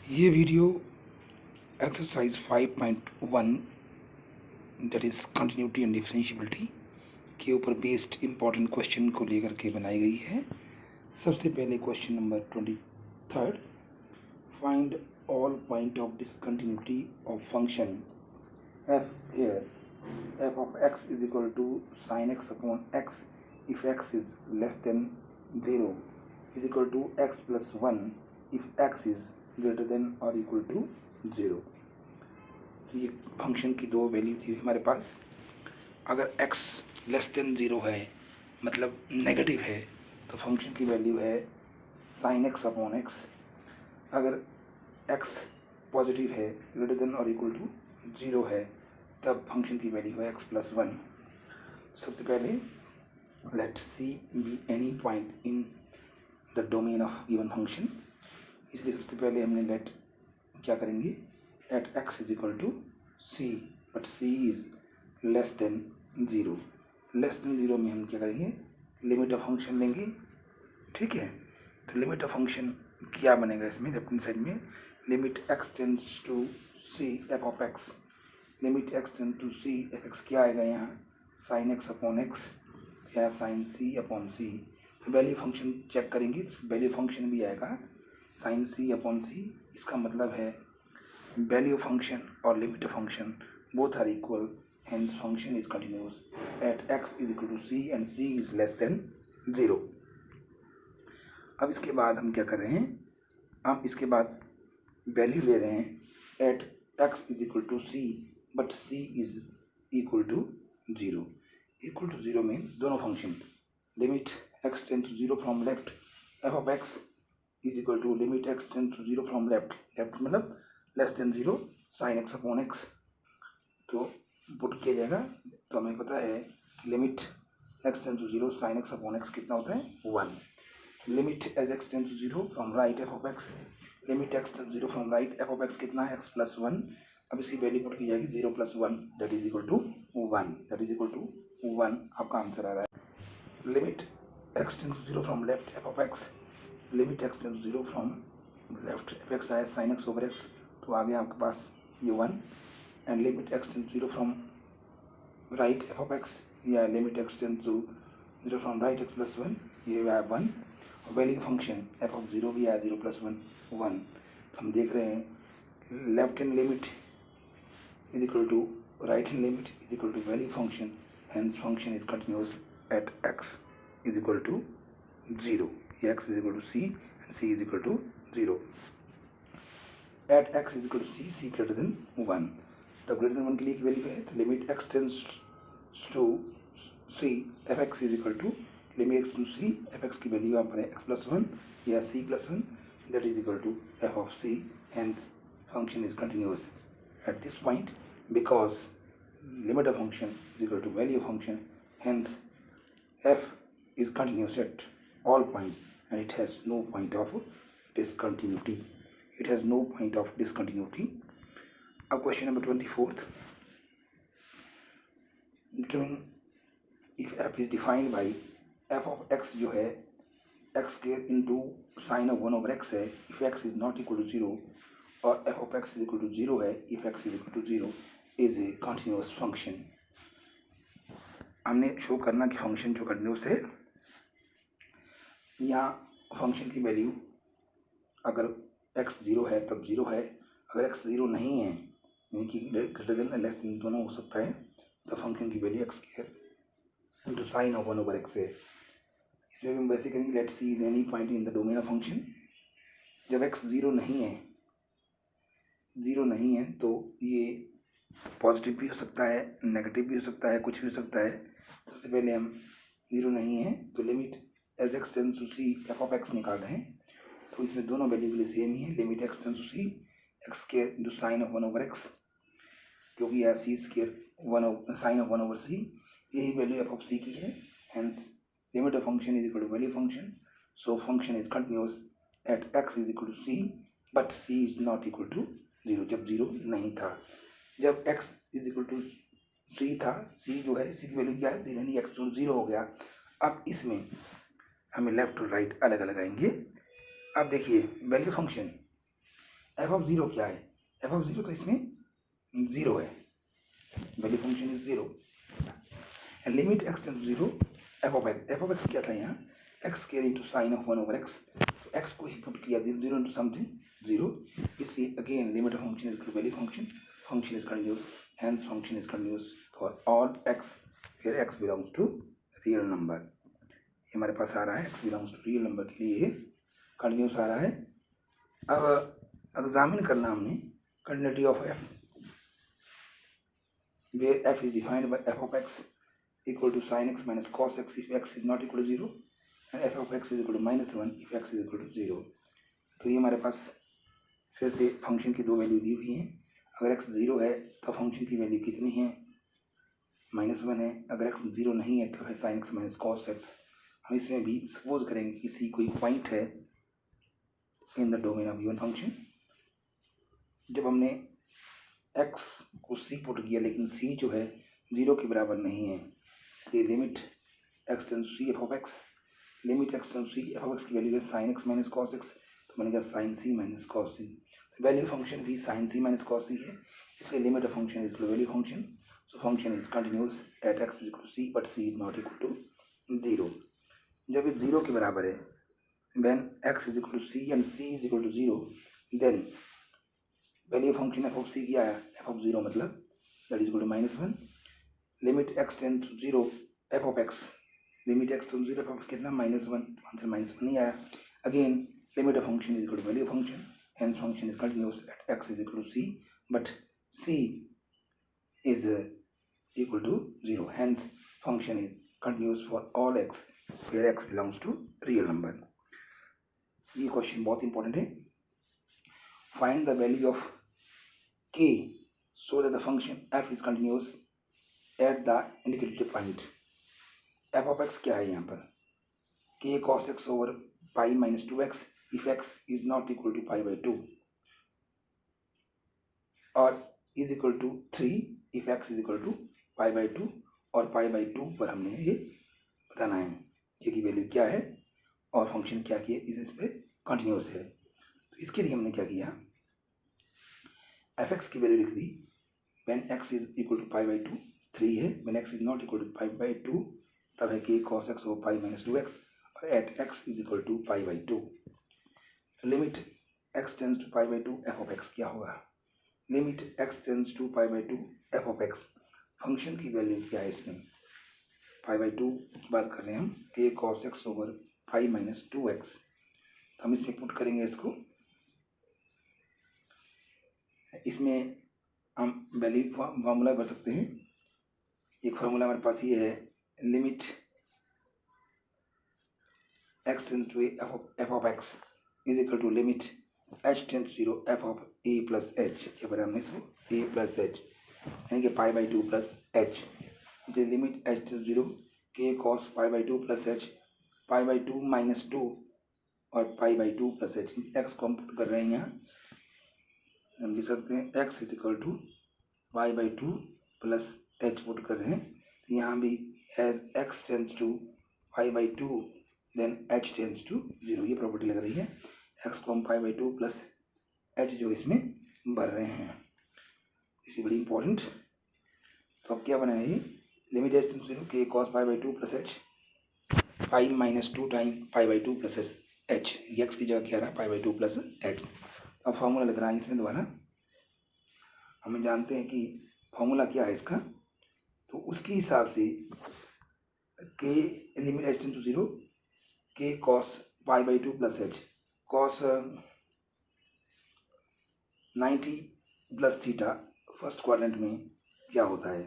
ये video exercise 5.1 that is continuity and differentiability के ऊपर बेस्ड इम्पॉर्टेंट क्वेश्चन को लेकर के बनाई गई है। सबसे पहले question number 23, find all point of discontinuity of function f here f of x is equal to sine x upon x if x is less than 0 is equal to x plus 1 if x is greater than और equal to 0। तो ये function की दो value थी हमारे पास। अगर x less than 0 है मतलब नेगेटिव है तो फंक्शन की वैल्यू है साइन एक्स अपॉन एक्स। अगर x पॉजिटिव है ग्रेटर देन और इक्वल टू 0 है तब फंक्शन की वैल्यू है x प्लस 1। सबसे पहले let c be any point in the domain of given function, इसलिए सबसे पहले हमने लेट क्या करेंगे at x is equal to c, but c is less than 0। Less than 0 में हम क्या करेंगे लिमिट ऑफ फंक्शन लेंगे, ठीक है। तो लिमिट ऑफ फंक्शन क्या बनेगा इसमें लेफ्ट हैंड साइड में, limit x tends to c f of x, limit x tends to c f x क्या आएगा यहाँ साइन x अपॉन एक्स या sine c upon c। Value function check करेंगे, value function भी आएगा sine c upon c। इसका मतलब है वैल्यू फंक्शन और limit function both are equal, hence function is continuous at x is equal to c and c is less than 0। अब इसके बाद हम क्या कर रहे हैं, हम इसके बाद वैल्यू ले रहे हैं at x is equal to c but c is equal to 0। Equal to 0 में दोनों function limit x tend to 0 from left f of x is equal to limit x tend to 0 from left, left मतलब less than 0 sine x upon x. तो put किया जाएगा तो हमें पता है limit x tend to 0 sine x upon x कितना होता है 1। Limit as x tend to 0 from right f of x, limit x tend to 0 from right f of x कितना है x प्लस 1। अब इसकी वैल्यू पुट की जाएगी 0 plus 1 that is equal to 1, that is equal to 1 आपका answer आ रहा है। Limit x tend to 0 from left f of x, limit x tend to 0 from left f x आया sine x over x, तो आ गया आपके पास ये 1। And limit x tend to 0 from right f of x या limit x tend to 0 from right x plus 1, ये आया 1। और वैल्यू फंक्शन एफ ऑफ 0 भी आया 0 प्लस 1 1। हम देख रहे हैं left hand limit is equal to right hand limit is equal to value function, hence function is continuous at x is equal to 0। x is equal to c and c is equal to 0 at x is equal to c greater than 1। तब greater than 1 के लिए की value है तो limit x tends to c f x is equal to limit x to c f x की value यहाँ पर है x प्लस 1 या c plus 1 that is equal to f of c, hence function is continuous at this point because limit of function is equal to value function, hence f is continuous at all points and it has no point of discontinuity. It has no point of discontinuity. Now question number 24th, determine if f is defined by f of x जो है x square into sin of 1 over x है if x is not equal to 0, और f of x is equal to 0 है if x is equal to 0 is a continuous function। हमने show करना कि function जो continuous है, यहाँ function की वैल्यू अगर x 0 है तब 0 है, अगर x 0 नहीं है यानी कि ग्रेटर देन लेस देन दोनों हो सकता है तो फंक्शन की value x square into sine of 1 over x है। इसमें भी हम वैसे करेंगे let see is any point in the domain of function. जब x 0 नहीं है, 0 नहीं है तो ये पॉजिटिव भी हो सकता है नेगेटिव भी हो सकता है कुछ भी हो सकता है। सबसे पहले हम 0 नहीं है तो limit as x tends to c f of x निकाल रहे हैं, तो इसमें दोनों वैल्यू के लिए सेम ही है, limit x tends to c x square into sine of 1 over x, क्योंकि यह c square sine of 1 over c, यही वैल्यू एफ ऑफ c की है, hence limit of function is equal to value function, so function is continuous at x is equal to c but c is not equal to 0 जब 0 नहीं था। जब x is equal to c था, c जो है c की value क्या है 0 यानी x 0 हो गया। अब इसमें हमें लेफ्ट और राइट अलग अलग आएंगे। अब देखिए value function f of zero क्या है, एफ ऑफ जीरो तो इसमें जीरो है, value function is zero. Limit x tend to zero f of x क्या था यहाँ, x square into sine of one over x, तो एक्स को ही पुट किया जीरो इंटू समथिंग जीरो, इसलिए again limit of function is value function is continuous, hence function is continuous for all x फिर x belongs to real number. ये हमारे पास आ रहा है x belongs to real number के लिए कंटिन्यूस आ रहा है। अब एग्जामिन करना हमने continuity of F, where f is defined by f of x equal to sin x minus cos x if x is not equal to 0 and f of x is equal to -1 if x is equal to 0। तो ये हमारे पास फिर से function की दो value दी हुई हैं। अगर x 0 है तो फंक्शन की वैल्यू कितनी है, -1 है। अगर x 0 नहीं है तो है sin x minus cos x। हम इसमें भी सपोज करेंगे कि c कोई पॉइंट है इन the domain of given function. जब हमने x को c पुट किया लेकिन c जो है 0 के बराबर नहीं है, इसलिए limit x tends to c f of x, limit x tends to c f of x की वैल्यू है sin x minus cos x, तो बनेगा sin c minus cos c। Value function भी sin c minus cos c है, इसलिए limit of function is equal to value function, so function is continuous at x is equal to c but c is not equal to 0। जब ये 0 के बराबर है, when x is equal to c and c is equal to 0, then value function f of c क्या है, f of zero मतलब that is equal to -1, limit x tend to zero f of x, limit x to zero f of x कितना -1, answer -1 नहीं आया। Again limit of function is equal to value function, hence function is continuous at x is equal to c but c is equal to 0, hence function is continuous for all x where x belongs to real number. ये question बहुत important है। Find the value of k so that the function f is continuous at the indicated point। f of x क्या है यहाँ पर, k cos x over pi minus 2x if x is not equal to pi by 2 और is equal to 3 if x is equal to pi by 2 और pi by 2 पर हमने ये बताना है k की वैल्यू क्या है और फंक्शन क्या किया इस पे कंटिन्यूस है। तो इसके लिए हमने क्या किया, एफ एक्स की वैल्यू लिख दी, when x is equal to pi by 2 3 है, when x is not equal to pi by 2 तब है कि कॉस एक्स हो पाई माइनस 2x और at x is equal to pi by 2। Limit x tends to pi by 2 f of x क्या होगा, limit x tends to pi by 2 f of x, function की value क्या है इसमें, पाई by 2 की बात कर रहे हैं हम, के कॉस एक्स ओवर पाई माइनस 2x। हम इसमें पुट करेंगे इसको, इसमें हम वैल्यू फार्मूला भर सकते हैं। एक फार्मूला हमारे पास ये है, limit x tends to f of x is equal to limit h tends to 0 f of a plus h, क्या बना हमने इसको ए प्लस एच, यानी कि पाई बाई 2 प्लस एच, इसे लिमिट एच टेंड्स टू 0 के cos pi by 2 plus h, pi by 2 minus 2 और pi by 2 plus h, x को हम पुट कर रहे हैं यहाँ, हम लिख सकते हैं x is equal to pi by 2 plus h put कर रहे हैं। यहाँ भी as x tends to pi by 2 then h tends to 0, ये प्रॉपर्टी लग रही है। एक्स को हम पाई बाई 2 प्लस एच जो इसमें भर रहे हैं, इसी बड़ी इंपॉर्टेंट। तो अब क्या बना है, लिमिट एच टेंड्स टू 0 के cos pi by 2 plus h, pi minus 2 time pi by 2 plus h, x की जगह क्या रहा पाई बाई 2 प्लस एच। अब फार्मूला लग रहा है इसमें दोबारा, हमें जानते हैं कि फार्मूला क्या है इसका, तो उसके हिसाब से के लिमिट एच टेंड्स टू 0 के cos pi by 2 plus H, cos 90 plus theta first quadrant में क्या होता है,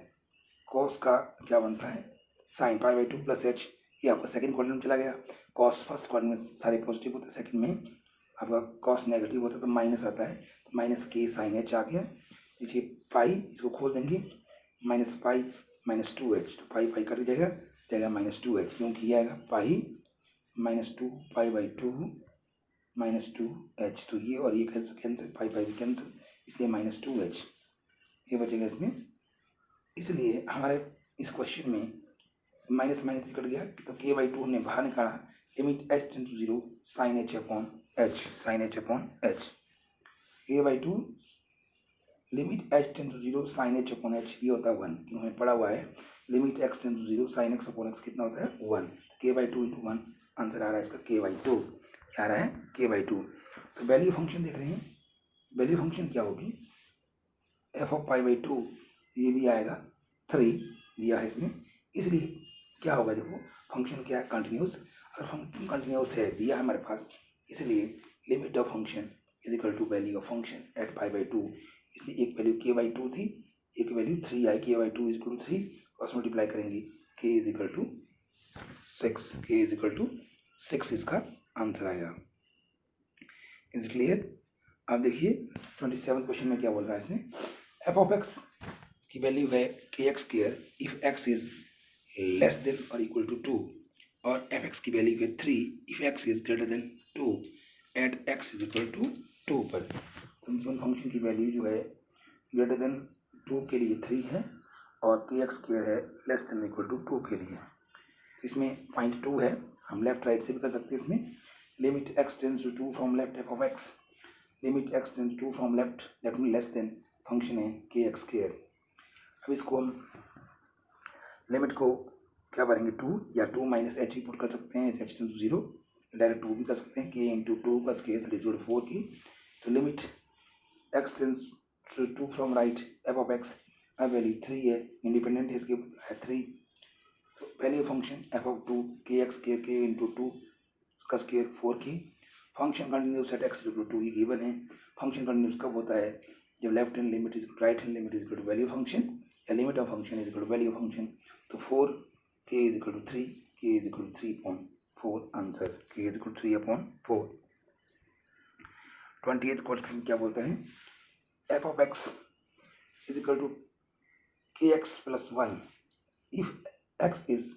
कॉस का क्या बनता है sine pi by 2 plus H, ये आपका सेकंड क्वाड्रेंट में चला गया। कॉस फर्स्ट क्वाड्रेंट में सारे पॉजिटिव होते हैं, सेकंड में आपका कॉस नेगेटिव होता है तो माइनस आता है, तो माइनस के साइन एच आ गया। नीचे पाई, इसको खोल देंगे, माइनस पाई माइनस 2h, तो पाई पाई कट जाएगा, जाएगा माइनस 2h, क्योंकि ये आएगा pi minus 2 pi by 2 minus 2h, तो ये और ये कैंसिल, पाई पाई भी कैंसिल, इसलिए माइनस 2h ये बचेगा इसमें। इसलिए हमारे इस क्वेश्चन में माइनस माइनस भी कट गया, तो के बाई 2 हमने बाहर निकाला, limit h tends to 0 sine h upon h, sine h upon h. a by two limit h tend to zero sine h upon h ये होता है 1, क्यों हमें पढ़ा हुआ है limit x tend to zero sine x upon x कितना होता है 1, k by two into 1 answer आ रहा है इसका k बाई टू, क्या आ रहा है k बाई टू। तो वैल्यू फंक्शन देख रहे हैं, वैल्यू फंक्शन क्या होगी f of pi by to, ये भी आएगा 3 दिया है इसमें, इसलिए क्या होगा देखो फंक्शन क्या है कंटिन्यूस, अगर फंक्शन कंटिन्यूस है दिया है हमारे पास, इसलिए limit of function is equal to value of function at pi by two, इसलिए एक वैल्यू k बाई टू थी, एक वैल्यू 3 आई, k by two is equal to 3 और मल्टीप्लाई करेंगे k is equal to 6, k is equal to 6 इसका answer आएगा। Is clear. अब देखिए 27 क्वेश्चन में क्या बोल रहा है इसने, एफ ऑफ एक्स की वैल्यू है k x square if x is less than और इक्वल टू 2 और एफ एक्स की वैल्यू है 3 if x is greater than 2 at x is equal to 2 पर। फंक्शन की वैल्यू जो है ग्रेटर देन 2 के लिए 3 है और के एक्स स्क्वायर है लेस देन इक्वल टू 2 के लिए। इसमें पॉइंट 2 है, हम लेफ्ट राइट से भी कर सकते हैं इसमें, limit x tends to 2 from left f of x, limit x tends to from left left में लेस देन फंक्शन है के एक्स स्क्वायर। अब इसको हम लिमिट को क्या करेंगे 2 या 2 माइनस एच भी पुट कर सकते हैं, एच टेंड्स टू 0, डायरेक्ट 2 भी कर सकते हैं, के इंटू 2 का स्क्वायर दैट इज 4 की। तो limit x tends to 2 from right f of x, अब वैल्यू 3 है, इंडिपेंडेंट है इसके है 3, तो वैल्यू फंक्शन एफ ऑफ 2 के एक्स स्क्वायर के इंटू 2 का स्क्वायर 4 की। Function continuous at x equal to 2 ये गिवन है। फंक्शन कंटिन्यूस कब होता है, जब left hand limit is right hand limit is equal to value function या limit of function is equal to value function. तो 4 k is equal to 3, k is equal to 3/4 answer, k is equal to 3/4। 28th question क्या बोलता है, f of x is equal to k x plus 1 if x is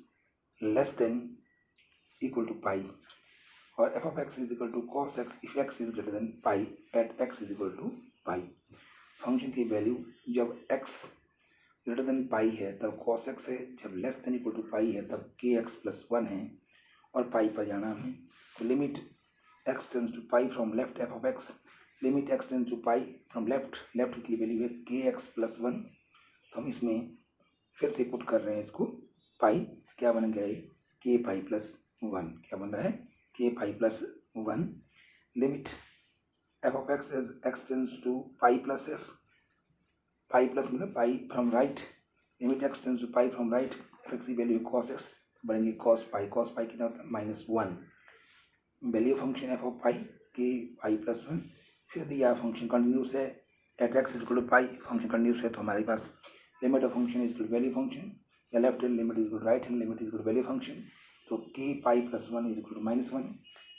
less than equal to pi और f of x is equal to cos x if x is greater than pi at x is equal to pi. Function की value जब x greater than pi है तब cos x है, जब less than equal to pi है तब के x plus 1 है और पाई पर जाना हमें। तो limit x tends to pi from left f of x, limit x tends to pi from left, left की वैल्यू है के एक्स प्लस 1, तो हम इसमें फिर से पुट कर रहे हैं इसको, पाई क्या बन गया है के पाई प्लस 1, क्या बन रहा है k pi plus 1। Limit f of x as x tends to pi plus f, pi plus मतलब pi from right, limit x tends to pi from right, f x की value cos x बनेंगे cos pi कितना होता है -1, value function f of pi k pi plus 1। फिर दिया function continuous है at x is equal to pi, function continuous है तो हमारे पास limit of function is equal to value function या left hand limit is equal to right hand limit is equal to value function. तो k pi plus 1 is equal to -1,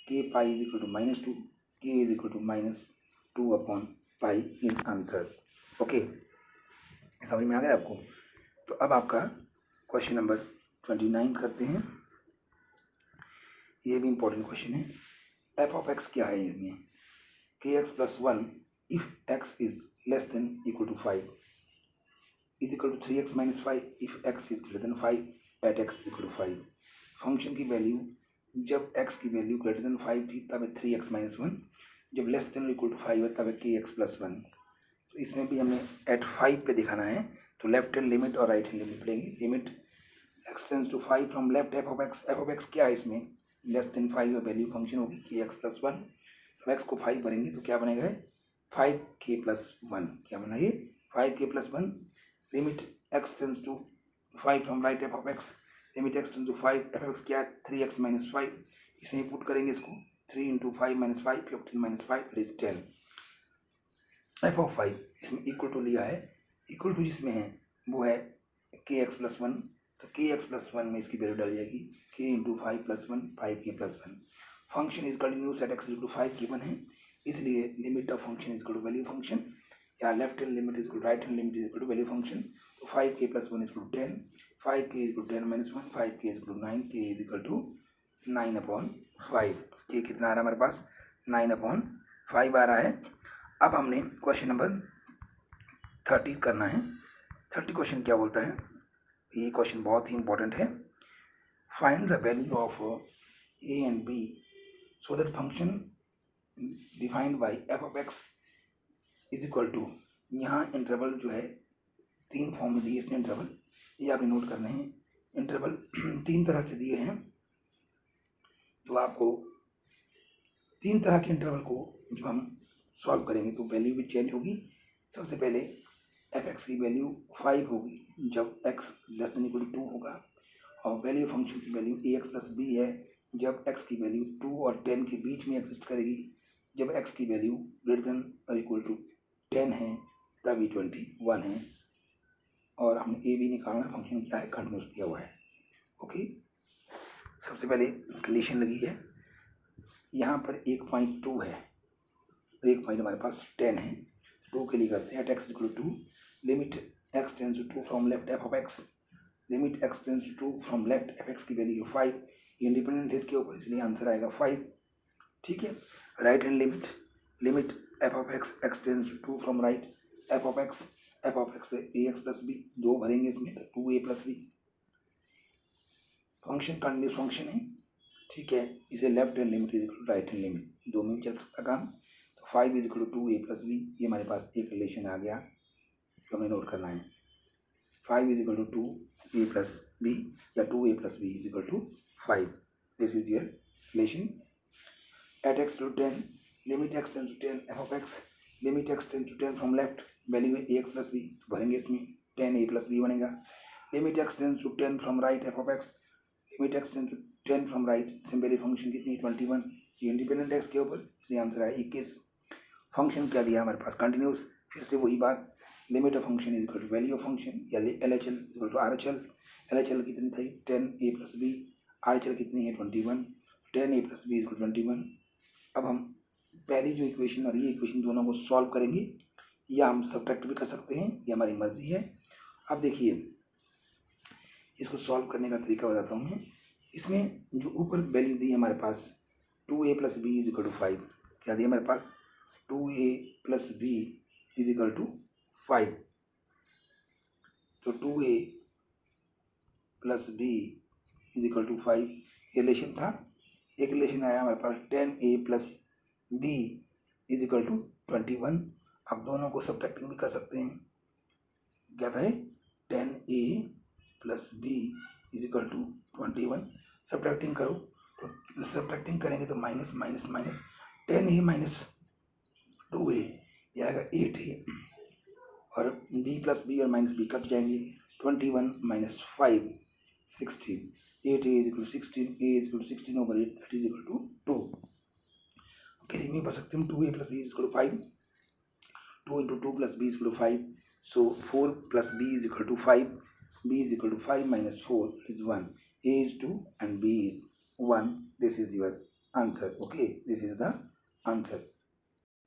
k pi is equal to -2, k is equal to -2 upon pi in answer. Okay, समझ में आ गया आपको। तो अब आपका question number 29 करते हैं, ये भी इंपॉर्टेंट क्वेश्चन है। एफ ऑफ एक्स क्या है इसमें, k x plus 1 if x is less than equal to 5 is equal to 3x minus 5 if x is greater than 5 at x is equal to 5। Function की value जब x की value greater than 5 थी तब है 3x minus 1, जब less than equal to 5 है तब है के एक्स प्लस 1। तो इसमें भी हमें एट 5 पे दिखाना है, तो लेफ्ट हैंड लिमिट और राइट हैंड लिमिट पड़ेगी। Limit x tends to 5 from left f of x क्या है इसमें लेस देन 5 वैल्यू फंक्शन होगी के एक्स प्लस 1, तो एक्स को 5 भरेंगे तो क्या बनेगा 5k प्लस 1, क्या बना ये 5k plus 1। Limit x tends to 5 from right f of x, limit x tends to 5 f of x क्या है 3x माइनस 5, इसमें पुट करेंगे इसको 3 into 5 minus 5 15 minus 5 is 10। F of 5 इसमें इक्वल टू लिया है, इक्वल टू जिसमें है वो है के एक्स प्लस 1, तो के एक्स प्लस 1 में इसकी वैल्यू डाल जाएगी k into 5 plus 1 5k plus 1। Function is continuous at x equal to 5 given है, इसलिए limit of function is equal to value function या left hand limit is equal to right hand limit is equal to value function. तो 5k plus 1 is equal to 10, 5k is equal to 10 minus 1, 5k is equal to 9, k is equal to 9/5। ये कितना आ रहा है हमारे पास 9/5 आ रहा है। अब हमने क्वेश्चन नंबर 30 करना है। 30 क्वेश्चन क्या बोलता है, ये क्वेश्चन बहुत ही इंपॉर्टेंट है। Find the value of a and b so that function defined by f of x is equal to, यहाँ इंटरवल जो है 3 फॉर्म में दिए इसने इंटरवल, ये आपने नोट करने हैं। इंटरवल 3 तरह से दिए हैं, तो आपको 3 तरह के इंटरवल को जो हम सॉल्व करेंगे तो वैल्यू भी चेंज होगी। सबसे पहले एफ एक्स की वैल्यू 5 होगी जब x less than equal to 2 होगा, और वैल्यू फंक्शन की value a x plus b है जब एक्स की वैल्यू 2 और 10 के बीच में एग्जिस्ट करेगी। जब एक्स की वैल्यू ग्रेटर देन और इक्वल टू 10 है तब ये 21 है, और हमने ए बी निकालना, फंक्शन क्या है, कंटिन्यूस दिया हुआ है। ओके, सबसे पहले कंडीशन लगी है, यहाँ पर 1.2 है, एक पॉइंट हमारे पास 10 है, 2 के लिए करते हैं at x equal to limit x tends to 2 from left f of x, limit x tends to 2 from left f x की वैल्यू 5, ये इंडिपेंडेंट है इसके ऊपर, इसलिए आंसर आएगा 5। ठीक है, right hand limit, limit f of x x tends to 2 from right f of x a x plus b, 2 भरेंगे इसमें तो 2a plus b. Function continuous function है, ठीक है, इसे left hand limit is equal to right hand limit, दो में भी चल सकता काम। तो 5 is equal to 2a plus b, ये हमारे पास एक रिलेशन आ गया जो हमें नोट करना है। 5 is equal to 2a plus b या 2a plus b is equal to 5, this is your relation. At x to 10 limit x tends to 10 f of x, limit x tends to 10 from left, value है a x plus b, तो भरेंगे इसमें 10a plus b बनेगा। Limit x tends to 10 from right f of x, limit x tends to 10 from right, simply function कितनी 21, ये independent x के ऊपर, इसलिए आंसर आया 21। फंक्शन क्या दिया हमारे पास, कंटिन्यूस, फिर से वही बात, limit of function is equal to value of function या L H L is equal to R H L. L H L कितनी थी 10a plus b, R H L कितनी है 21, 10a plus b is equal to 21। अब हम पहली जो equation और ये इक्वेशन दोनों को सॉल्व करेंगे, या हम सब्ट्रैक्ट भी कर सकते हैं, ये हमारी मर्जी है। अब देखिए इसको सॉल्व करने का तरीका बताता हूँ मैं। इसमें जो ऊपर वैल्यू दी है हमारे पास 2a plus b is equal to 5, क्या दिया हमारे पास 2a plus b is equal to 5, तो 2a plus b is equal to 5 ये रिलेशन था। एक रिलेशन आया हमारे पास 10a plus b is equal to 21, अब दोनों को सब्ट्रैक्टिंग भी कर सकते हैं। क्या था 10a plus b is equal to 21, subtracting करो, तो सब्ट्रैक्टिंग करेंगे तो minus minus minus 10a minus 2a, ये आएगा 8a, और b प्लस बी और माइनस बी कट जाएंगे, 21 minus 5 16, 8a is equal to 16, a is equal to 16 over 8 that is equal to 2। किसी में पढ़ सकते हैं 2a plus b is equal to 5, 2 into 2 plus b is equal to 5, so 4 plus b is equal to 5, b is equal to 5 minus 4 is 1, a is 2 and b is 1, this is your answer. Okay, this is the answer.